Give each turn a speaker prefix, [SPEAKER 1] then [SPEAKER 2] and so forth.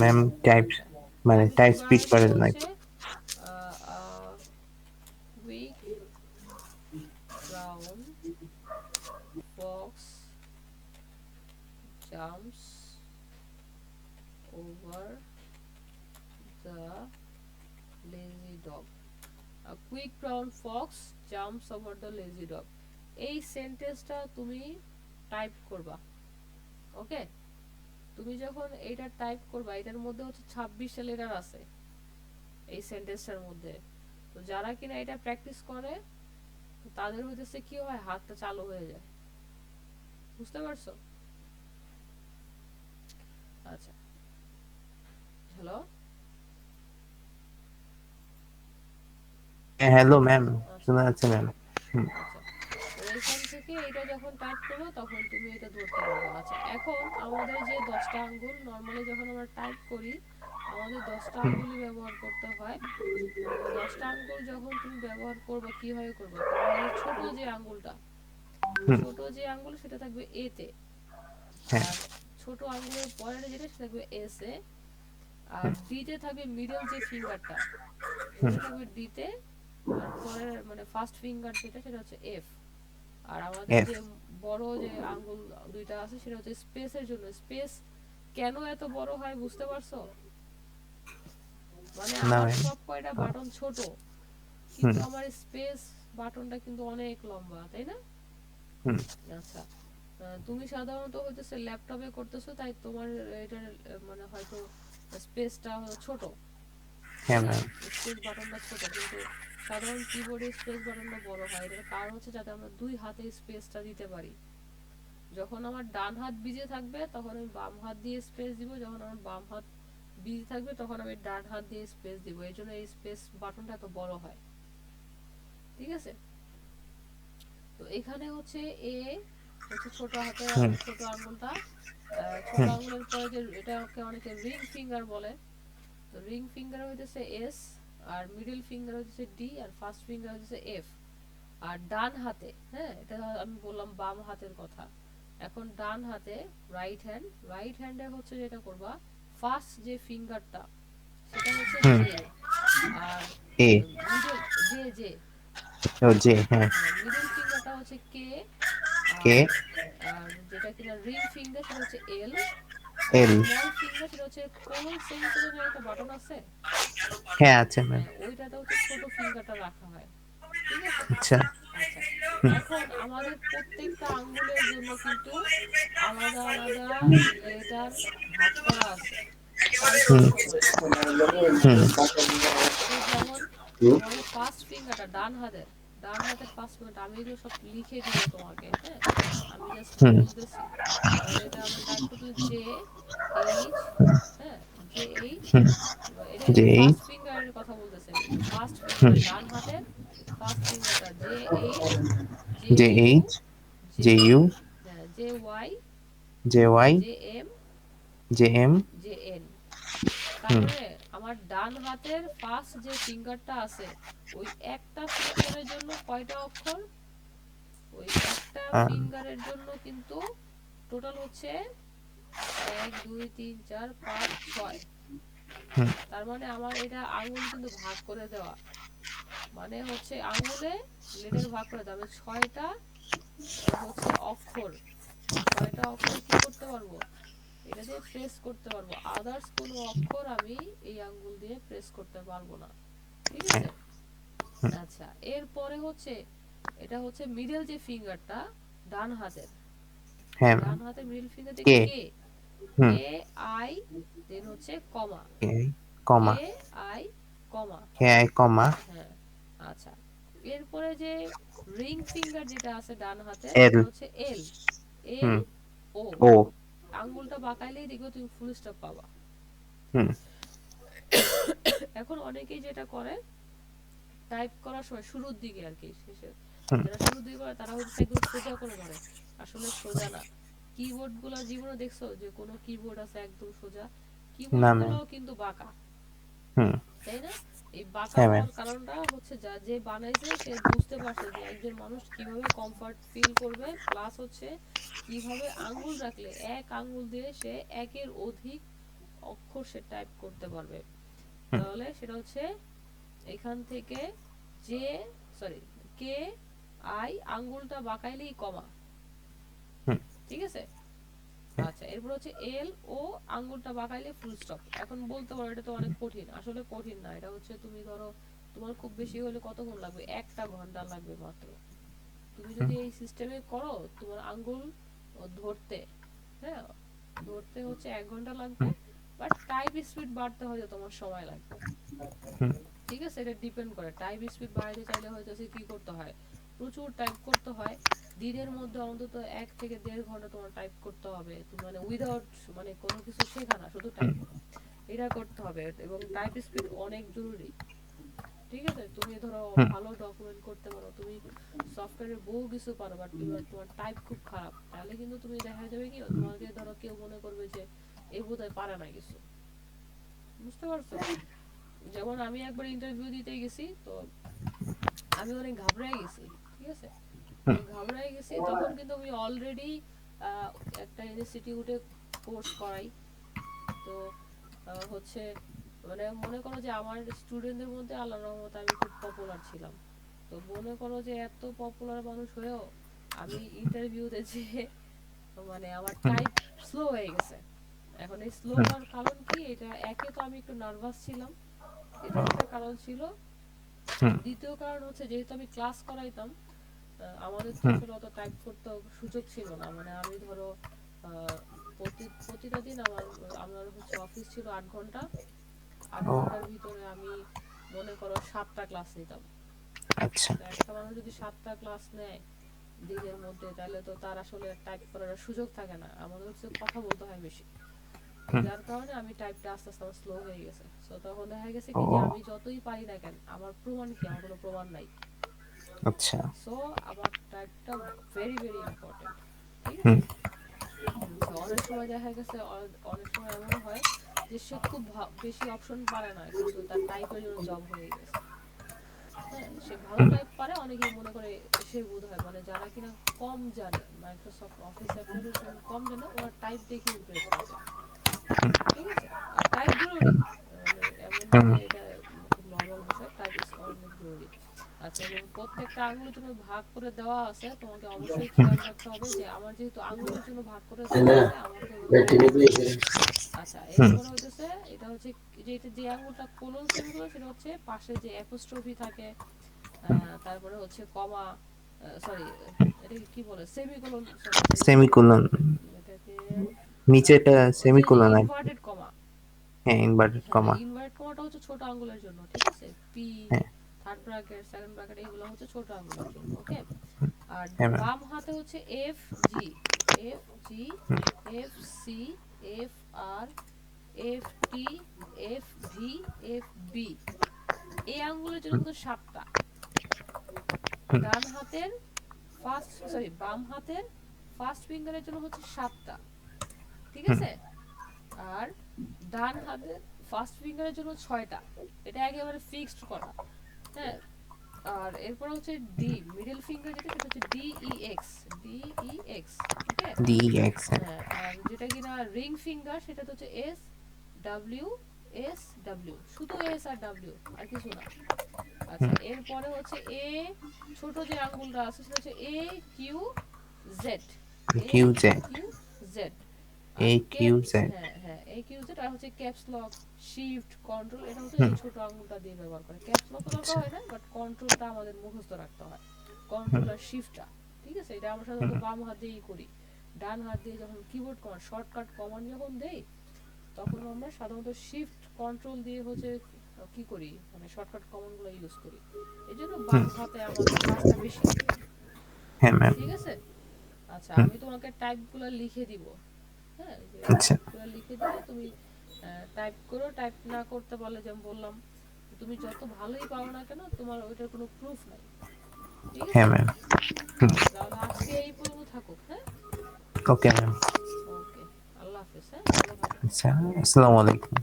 [SPEAKER 1] Ma'am type
[SPEAKER 2] আচ্ছা,
[SPEAKER 1] মানে
[SPEAKER 2] type
[SPEAKER 1] type speed
[SPEAKER 2] স্কোয়ারের
[SPEAKER 1] করে
[SPEAKER 2] জন্য
[SPEAKER 1] নাকি?
[SPEAKER 2] হচ্ছে quick brown Fox jumps over the lazy dog. Quick brown Fox jumps over the lazy dog, এই সেন্টেন্সটা তুমি টাইপ করবা। ওকে, তুমি যখন এইটা টাইপ করবা, এটার মধ্যে হচ্ছে 26টা লেটার আছে এই সেন্টেন্সটার মধ্যে। তো যারা কিনা এটা প্র্যাকটিস করে তাদের হইতেছে কি হয়, হাতটা চালু হয়ে যায়। বুঝতে পারছো? আচ্ছা, হ্যালো।
[SPEAKER 1] হ্যাঁ হ্যালো ম্যাম,
[SPEAKER 2] আচ্ছা
[SPEAKER 1] শোনা যাচ্ছে ম্যাম।
[SPEAKER 2] আচ্ছা, তো এইখান থেকে এটা যখন টাইপ করবে তখন তুমি এটা ধরতে পারবা। আচ্ছা, এখন আমাদের যে 10টা আঙ্গুল নর্মালি যখন আমরা টাইপ করি, আমাদের 10টা আঙ্গুলই ব্যবহার করতে হয়। তো 10টা আঙ্গুল যখন তুমি ব্যবহার করবে, কিভাবে করবে, তোমার এই ছোট যে আঙ্গুল সেটা থাকবে এ তে,
[SPEAKER 1] হ্যাঁ
[SPEAKER 2] আর ছোট আঙ্গুলের পরের যেটা সেটা থাকবে এস এ, আর ডি তে থাকবে মিডল যে ফিঙ্গারটা ওইটা থাকবে ডি তে, আর পরের মানে ফার্স্ট ফিঙ্গার যেটা সেটা হচ্ছে এফ। আর আমাদের
[SPEAKER 1] এফ।
[SPEAKER 2] যে বড় যে আঙ্গুল দুইটা আছে সেটা হচ্ছে স্পেসের জন্য। স্পেস কেন এত বড় হয় বুঝতে পারছো? মানে
[SPEAKER 1] না
[SPEAKER 2] আমার
[SPEAKER 1] ম্যাম।
[SPEAKER 2] সব কয়টা বাটন ছোট,
[SPEAKER 1] হুম
[SPEAKER 2] কিন্তু আমার স্পেস বাটনটা কিন্তু অনেক লম্বা, তাই না?
[SPEAKER 1] হুম।
[SPEAKER 2] আচ্ছা, তুমি সাধারণত হইতেছে ল্যাপটপে করতেছো, তাই তোমার এটার মানে হয়তো স্পেসটা ছোট, তাই
[SPEAKER 1] হ্যাঁ
[SPEAKER 2] না?
[SPEAKER 1] ম্যাম।
[SPEAKER 2] স্পেস বাটনটা ছোট, কিন্তু সাধারণ কিবোর্ডে স্পেস বাটনটা বড় হয়। এটার কারণ হচ্ছে যাতে আমরা দুই হাতে স্পেসটা দিতে পারি। যখন আমার ডান হাত বিজি থাকবে তখন আমি বাম হাত দিয়ে স্পেস দিব, যখন আমার বাম হাত বিজি থাকবে তখন আমি ডান হাত দিয়ে স্পেস দিব। এই জন্য এই স্পেস বাটনটা এত বড় হয়। ঠিক আছে? তো এখানে হচ্ছে এ হচ্ছে ছোট হাতের
[SPEAKER 1] হুম
[SPEAKER 2] ছোট আঙ্গুলটা। ছোট
[SPEAKER 1] হুম
[SPEAKER 2] আঙ্গুলের পরে যে এটাকে অনেকে রিং ফিঙ্গার বলে, তো রিং ফিঙ্গার হইতেছে এস, আর মিডল ফিঙ্গার হচ্ছে ডি, আর ফার্স্ট ফিঙ্গার হচ্ছে এফ। আর ডান হাতে, হ্যাঁ এটা আমি বললাম বাম হাতের কথা, এখন ডান হাতে রাইট হ্যান্ডে হচ্ছে যেটা করবা, ফার্স্ট যে ফিঙ্গারটা সেটা হচ্ছে
[SPEAKER 1] হুম।
[SPEAKER 2] জে, আর
[SPEAKER 1] এ।
[SPEAKER 2] মিডল জে জে,
[SPEAKER 1] ও জে, হ্যাঁ।
[SPEAKER 2] হ্যাঁ মিডল ফিঙ্গারটা হচ্ছে কে,
[SPEAKER 1] কে।
[SPEAKER 2] আর আর যেটা কিনা রিং ফিঙ্গার সেটা হচ্ছে এল, আর
[SPEAKER 1] এল।
[SPEAKER 2] স্মল ফিঙ্গার সেটা হচ্ছে কোলন সেমিকোলন এর একটা বাটন আছে,
[SPEAKER 1] হ্যাঁ আছে ম্যাম।
[SPEAKER 2] হ্যাঁ ওইটাতে হচ্ছে ছোট ফিঙ্গারটা রাখা হয়। ঠিক আছে?
[SPEAKER 1] আচ্ছা।
[SPEAKER 2] আচ্ছা,
[SPEAKER 1] হুম
[SPEAKER 2] এখন আমাদের প্রত্যেকটা আঙ্গুলের জন্য কিন্তু আলাদা আলাদা লেটার ভাগ করা আছে টাইপের
[SPEAKER 1] হুম
[SPEAKER 2] সময়। ঠিক আছে?
[SPEAKER 1] হুম
[SPEAKER 2] তো যেমন আমাদের ফার্স্ট ফিঙ্গারটা ডান হাতের ফার্স্ট ফিঙ্গারটা আমি এগুলো সব লিখে দিব তোমাকে, হ্যাঁ আমি জাস্ট
[SPEAKER 1] হুম
[SPEAKER 2] বলতেছি। যেমন এটা আমরা টাইপ করতে জে এইচ, হ্যাঁ জে এইচ,
[SPEAKER 1] হুম।
[SPEAKER 2] এটা
[SPEAKER 1] জে
[SPEAKER 2] কিন্তু ফার্স্ট
[SPEAKER 1] এইচ।
[SPEAKER 2] ফিঙ্গারের কথা বলতেছি আমি, যে ফার্স্ট
[SPEAKER 1] হুম।
[SPEAKER 2] ফিঙ্গার ডান হাতের ফার্স্ট ফিঙ্গারটা J H, J
[SPEAKER 1] J
[SPEAKER 2] U,
[SPEAKER 1] H.
[SPEAKER 2] J
[SPEAKER 1] J U.
[SPEAKER 2] হ্যাঁ J Y,
[SPEAKER 1] J Y.
[SPEAKER 2] J M,
[SPEAKER 1] J M.
[SPEAKER 2] J N. তার
[SPEAKER 1] হুম।
[SPEAKER 2] মানে আমার ডান হাতের ফার্স্ট যে ফিঙ্গারটা আছে ওই একটা ফিঙ্গারের জন্য কয়টা অক্ষর, ওই একটা ফিঙ্গারের জন্য কিন্তু টোটাল হচ্ছে 1 2 3 4 5 6।
[SPEAKER 1] হুম।
[SPEAKER 2] তার মানে আমার এটা আঙ্গুল কিন্তু ভাগ করে দেওয়া, মানে হচ্ছে আঙ্গুলে লেটার ভাগ করে দেওয়া, আমি ছয়টা হচ্ছে অক্ষর, ছয়টা অক্ষর কি করতে পারবো, এটা দিয়ে প্রেস করতে পারবো। আদার্স কোনো অক্ষর আমি এই আঙ্গুল দিয়ে প্রেস করতে পারবো না। ঠিক
[SPEAKER 1] হ্যাঁ।
[SPEAKER 2] আছে? আচ্ছা, এরপরে হচ্ছে এটা হচ্ছে মিডল যে ফিঙ্গারটা ডান হাতের,
[SPEAKER 1] হ্যাঁ ম্যাম।
[SPEAKER 2] ডান হাতের middle ফিঙ্গারতে
[SPEAKER 1] K.
[SPEAKER 2] K,
[SPEAKER 1] hmm.
[SPEAKER 2] K I, দেন হচ্ছে কমা,
[SPEAKER 1] কে
[SPEAKER 2] কে
[SPEAKER 1] কমা।
[SPEAKER 2] আই কমা,
[SPEAKER 1] কে আই কমা।
[SPEAKER 2] হ্যাঁ। আচ্ছা, এরপরে যে রিং ফিঙ্গার যেটা আছে ডান হাতের
[SPEAKER 1] এল।
[SPEAKER 2] সেটা হচ্ছে এল, এল
[SPEAKER 1] হুম।
[SPEAKER 2] ও,
[SPEAKER 1] ও।
[SPEAKER 2] আঙ্গুলটা বাঁকাইলেই দেখবে তুমি ফুল স্টপ পাবা।
[SPEAKER 1] হুম
[SPEAKER 2] এখন অনেকেই যেটা করে টাইপ করার সময় শুরুর দিকে আর কি, শেষে
[SPEAKER 1] হুম।
[SPEAKER 2] যারা শুরুর দিকে করে তারা হচ্ছে একদম সোজা করে ধরে, আসলে সোজা না। কিবোর্ড গুলো জীবনে দেখছো যে কোনো কিবোর্ড আছে একদম সোজা, কিবোর্ড
[SPEAKER 1] না ম্যাম।
[SPEAKER 2] গুলোও কিন্তু বাঁকা,
[SPEAKER 1] হুম।
[SPEAKER 2] তাই না? এই বাঁকা
[SPEAKER 1] হ্যাঁ ম্যাম।
[SPEAKER 2] হওয়ার কারণটা হচ্ছে যা যে বানাইছে সে বুঝতে পারছে যে একজন মানুষ কিভাবে কমফর্ট ফিল করবে, প্লাস হচ্ছে কিভাবে আঙ্গুল রাখলে এক আঙ্গুল দিয়ে সে একের অধিক অক্ষর সে টাইপ করতে পারবে।
[SPEAKER 1] হুম
[SPEAKER 2] তাহলে সেটা হচ্ছে এখান থেকে জে, সরি, কে আই আঙ্গুলটা বাঁকাইলেই কমা,
[SPEAKER 1] হুম
[SPEAKER 2] ঠিক আছে।
[SPEAKER 1] হুম
[SPEAKER 2] আচ্ছা, এরপর হচ্ছে এল ও আঙ্গুলটা বাঁকাইলে ফুল স্টপ। এখন বলতে পারো এটা তো অনেক কঠিন, আসলে কঠিন না, এটা হচ্ছে তুমি ধরো তোমার খুব বেশি হলে কতক্ষণ লাগবে, 1 ঘন্টা লাগবে মাত্র। তুমি
[SPEAKER 1] হুম
[SPEAKER 2] যদি এই সিস্টেমে করো, তোমার আঙ্গুল ধরতে, হ্যাঁ, ধরতে হচ্ছে 1 ঘন্টা লাগবে,
[SPEAKER 1] হুম
[SPEAKER 2] বাট টাইপ স্পিড বাড়তে হয়তো তোমার সময় লাগবে,
[SPEAKER 1] হুম
[SPEAKER 2] ঠিক আছে। এটা ডিপেন্ড করে, টাইপ স্পিড বাড়াইতে চাইলে হয়তো সে কি করতে হয়, প্রচুর টাইপ করতে হয়, দিনের মধ্যে অন্তত 1 থেকে 1.5 ঘন্টা তোমার টাইপ করতে হবে, তুমি মানে উইদাউট মানে কোনো কিছু শেখা না, শুধু
[SPEAKER 1] হুম
[SPEAKER 2] টাইপ এটা করতে হবে। এবং টাইপ স্পিড অনেক জরুরি, ঠিক আছে। তুমি ধরো
[SPEAKER 1] হুম
[SPEAKER 2] ভালো ডকুমেন্ট করতে পারো, তুমি সফটওয়্যারের বহু কিছু পারো, বাট তোমার টাইপ খুব খারাপ, তাহলে কিন্তু তুমি দেখা যাবে কি তোমাকে ধরো কেউ মনে করবে যে এই বোধহয় পারে না কিছু, বুঝতে পারছো। যেমন আমি একবার ইন্টারভিউ দিতে গেছি, তো আমি অনেক ঘাবড়াই গেছি, ঠিক আছে। তো
[SPEAKER 1] হুম
[SPEAKER 2] ঘাবড়াই গেছি, তখন কিন্তু আমি অলরেডি একটা ইনস্টিটিউটে কোর্স করাই। তো হচ্ছে মানে মনে করো যে আমার স্টুডেন্টদের মধ্যে আল্লাহর রহমতে আমি খুব পপুলার ছিলাম। তো মনে করো যে এত পপুলার মানুষ হয়েও আমি ইন্টারভিউতে যে মানে আমার
[SPEAKER 1] হুম
[SPEAKER 2] টাইপ স্লো হয়ে গেছে। এখন এই স্লো
[SPEAKER 1] হুম
[SPEAKER 2] হওয়ার কারণ কি, এটা একে তো আমি একটু নার্ভাস ছিলাম, এটা
[SPEAKER 1] ও
[SPEAKER 2] একটা কারণ ছিল।
[SPEAKER 1] হুম
[SPEAKER 2] দ্বিতীয় কারণ হচ্ছে যেহেতু আমি ক্লাস করাইতাম, আমাদের তো
[SPEAKER 1] হুম
[SPEAKER 2] আসলে অত টাইপ করতে সুযোগ ছিল না, মানে আমি ধরো প্রতিটা দিন আমার হচ্ছে অফিস ছিল 8 ঘন্টা, আট
[SPEAKER 1] ও
[SPEAKER 2] ঘন্টার ভিতরে আমি মনে করো 7টা ক্লাস নিতাম।
[SPEAKER 1] আচ্ছা
[SPEAKER 2] তো একটা মানুষ যদি 7টা ক্লাস নেয় দিনের মধ্যে, তাহলে তো তার আসলে টাইপ করার সুযোগ থাকে না, আমাদের হচ্ছে কথা বলতে হয় বেশি। তো
[SPEAKER 1] হুম
[SPEAKER 2] যার কারণে আমি টাইপটা আস্তে আস্তে আমার স্লো হয়ে গেছে। তো তখন দেখা গেছে
[SPEAKER 1] ও
[SPEAKER 2] কি যে আমি যতই পারি না কেন, আমার প্রমাণ কি, আমার কোনো প্রমাণ নাই।
[SPEAKER 1] আচ্ছা
[SPEAKER 2] সো আমার টাইপটা ভেরি ভেরি ইম্পর্টেন্ট, ঠিক
[SPEAKER 1] হুম
[SPEAKER 2] আছে। তো অনেক সময় দেখা গেছে অনেক সময় এমনও হয় যে সে খুব বেশি অপশন পারে না, কিন্তু তার টাইপের জন্য জব হয়ে গেছে। হ্যাঁ, সে ভালো
[SPEAKER 1] হুম
[SPEAKER 2] টাইপ পারে, অনেকেই মনে করে সে বোধহয় মানে যারা কিনা কম জানে, মাইক্রোসফট অফিস অ্যাপ্লিকেশন কম জানে, ওরা টাইপ দেখে ইমপ্রেস হয়ে যায়, ঠিক আছে। আর টাইপ জরুরি, মানে এমন না
[SPEAKER 1] হুম
[SPEAKER 2] যে এটা খুব নর্মাল বিষয়, টাইপ ইজ অনেক জরুরি। আচ্ছা, এবং প্রত্যেকটা আঙুলের জন্য ভাগ করে দেওয়া আছে, তোমাকে অবশ্যই
[SPEAKER 1] হুম
[SPEAKER 2] খেয়াল রাখতে হবে যে আমার যেহেতু আঙুলের জন্য ভাগ করে দেওয়া আছে, আমাকে ওগুলো টাইপ করতে হবে। আচ্ছা,
[SPEAKER 1] হুম
[SPEAKER 2] এরপরে হইতেছে এটা হচ্ছে যে এটা যে আঙুলটা কোলন সেমিকোলন, সেটা হচ্ছে পাশে যে অ্যাপোস্ট্রফি থাকে, তারপরে হচ্ছে কমা, সরি, এটাকে কি বলে, সেমিকোলন, সরি সেমিকোলন না,
[SPEAKER 1] সেমিকোলন
[SPEAKER 2] এটাকে
[SPEAKER 1] নিচেটা
[SPEAKER 2] ওই যে
[SPEAKER 1] সেমিকোলন আর কি।
[SPEAKER 2] Inverted comma.
[SPEAKER 1] হ্যাঁ ইনভার্টেড
[SPEAKER 2] হ্যাঁ,
[SPEAKER 1] কমা।
[SPEAKER 2] ইনভার্টেড কমাটা হচ্ছে ছোট আঙ্গুলের জন্য, ঠিক আছে। পি,
[SPEAKER 1] হ্যাঁ
[SPEAKER 2] থার্ড ব্র্যাকেট, সেকেন্ড ব্র্যাকেট, এগুলো হচ্ছে ছোট আঙ্গুলের জন্য, ওকে। আর
[SPEAKER 1] হ্যাঁ ম্যাম
[SPEAKER 2] বাম হাতে হচ্ছে F G, F G, F C, F R, F T, F V, F B, এই আঙ্গুলের জন্য
[SPEAKER 1] হুম
[SPEAKER 2] কিন্তু 7টা।
[SPEAKER 1] হুম
[SPEAKER 2] ডান হাতের ফার্স্ট, সরি, বাম হাতের ফার্স্ট ফিঙ্গারের জন্য হচ্ছে 7টা, ঠিক
[SPEAKER 1] হুম
[SPEAKER 2] আছে। আর ডান হাতের ফার্স্ট ফিঙ্গারের জন্য 6টা, এটা একেবারে ফিক্সড করা, হ্যাঁ। আর এরপর হচ্ছে ডি, মিডল ফিঙ্গার যেটা, সেটা হচ্ছে D E X, D E X, okay.
[SPEAKER 1] D X হ্যাঁ
[SPEAKER 2] হ্যাঁ, আর যেটা কিনা রিং ফিঙ্গার, সেটা তো হচ্ছে এস ডাব্লিউ, এস ডাব্লিউ, শুধু এস আর ডাব্লিউ, আর কিছু না। আচ্ছা,
[SPEAKER 1] হুম
[SPEAKER 2] এরপরে হচ্ছে এ, ছোট যে আঙ্গুলটা আছে সেটা হচ্ছে এ কিউ জেড, এ
[SPEAKER 1] কিউ জে
[SPEAKER 2] কিউ জেড।
[SPEAKER 1] এ
[SPEAKER 2] আর
[SPEAKER 1] কিউ জে
[SPEAKER 2] হ্যাঁ হ্যাঁ, এ কিউ জেড। আর হচ্ছে ক্যাপস লক, শিফট, কন্ট্রোল, এটা হচ্ছে
[SPEAKER 1] হুম
[SPEAKER 2] এই ছোট আঙ্গুলটা দিয়ে ব্যবহার করে। ক্যাপস লক তো দরকার
[SPEAKER 1] আচ্ছা
[SPEAKER 2] হয় না, বাট কন্ট্রোলটা আমাদের মুখস্থ রাখতে হয়,
[SPEAKER 1] হুম
[SPEAKER 2] কন্ট্রোল আর শিফটটা, ঠিক আছে। এটা আমরা
[SPEAKER 1] হুম
[SPEAKER 2] সাধারণত বাম হাত দিয়েই করি। ডান হাত দিয়ে যখন কিবোর্ড কমান্ড, শর্টকাট কমান্ড যখন দেই, তখন আমরা সাধারণত শিফট কন্ট্রোল দিয়ে হচ্ছে কি করি, মানে শর্টকাট কমান্ডগুলো ইউজ করি। এই জন্য
[SPEAKER 1] হুম
[SPEAKER 2] বাম হাতে আমাদের কাজটা বেশি,
[SPEAKER 1] হ্যাঁ ম্যাম
[SPEAKER 2] ঠিক আছে। আচ্ছা,
[SPEAKER 1] হুম
[SPEAKER 2] আমি তোমাকে টাইপগুলো লিখে দিব, হ্যাঁ, যে
[SPEAKER 1] আচ্ছা
[SPEAKER 2] টাইপগুলো লিখে দিলে তুমি টাইপ করো। টাইপ না করতে পারলে যেমন বললাম, তুমি যত ভালোই পারো না কেন, তোমার ওইটার কোনো প্রুফ নাই, ঠিক
[SPEAKER 1] হ্যাঁ
[SPEAKER 2] আছে।
[SPEAKER 1] ম্যাম
[SPEAKER 2] আচ্ছা, তাহলে আজকে এই পর্যন্ত থাকুক, হ্যাঁ।
[SPEAKER 1] ওকে ম্যাম
[SPEAKER 2] ওকে, আল্লাহ হাফেজ, হ্যাঁ, ভালো থাকো।
[SPEAKER 1] আচ্ছা আসসালামু আলাইকুম।